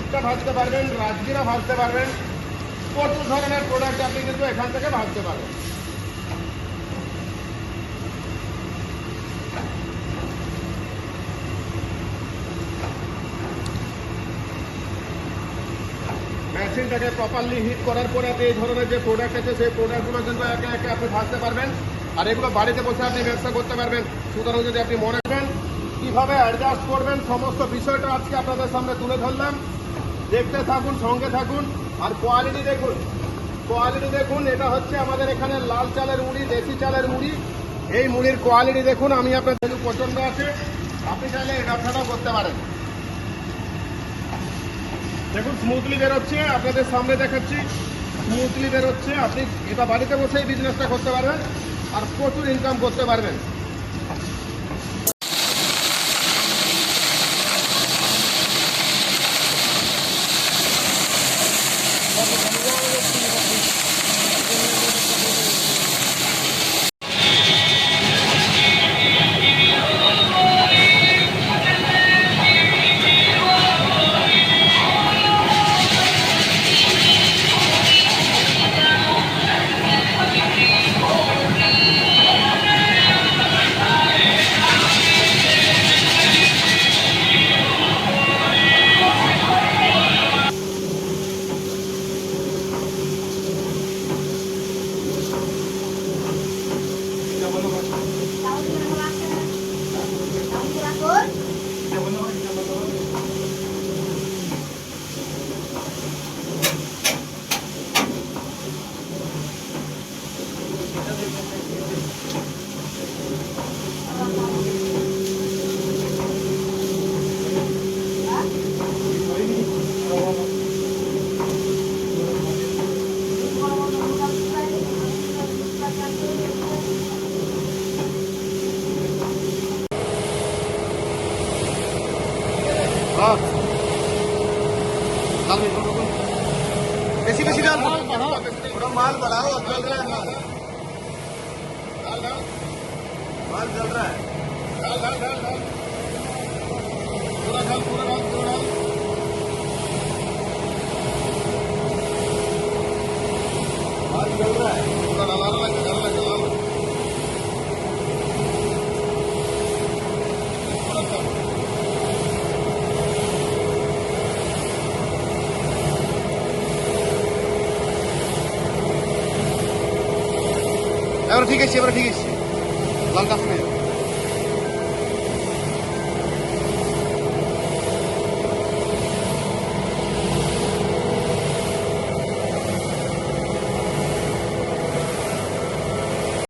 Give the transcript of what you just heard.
ভুট্টা ভাজতে পারবেন, রাজগীরা ভাজতে পারবেন, প্রচুর ধরনের প্রোডাক্ট আপনি কিন্তু এখান থেকে ভাজতে পারবেন। মেশিনটাকে প্রপারলি হিট করার পরে আপনি এই ধরনের যে প্রোডাক্ট আছে সেই প্রোডাক্টগুলো কিন্তু একে একে আপনি ভাজতে পারবেন, আর এগুলো বাড়িতে বসে আপনি ব্যবসা করতে পারবেন। সুতরাং যদি আপনি মনে করেন কীভাবে অ্যাডজাস্ট করবেন, সমস্ত বিষয়টা আজকে আপনাদের সামনে তুলে ধরলাম। দেখতে থাকুন, সঙ্গে থাকুন। আর কোয়ালিটি দেখুন, এটা হচ্ছে আমাদের এখানে লাল চালের মুড়ি, দেশি চালের মুড়ি। এই মুড়ির কোয়ালিটি দেখুন, আমি আপনার ভ্যালু পছন্দ আছে, আপনি চাইলে এই ব্যবসাটাও করতে পারেন। দেখুন স্মুথলি বেরোচ্ছে, আপনাদের সামনে দেখাচ্ছি, স্মুথলি বেরোচ্ছে। আপনি এটা বাড়িতে বসেই বিজনেসটা করতে পারবেন আর প্রচুর ইনকাম করতে পারবেন। बेसी डाल, थोड़ा माल बढ़ाओ, चल रहा है माल, माल चल रहा है, पूरा डाल, माल चल रहा है, पूरा डाला এবার ঠিক আছে, লাল কাছে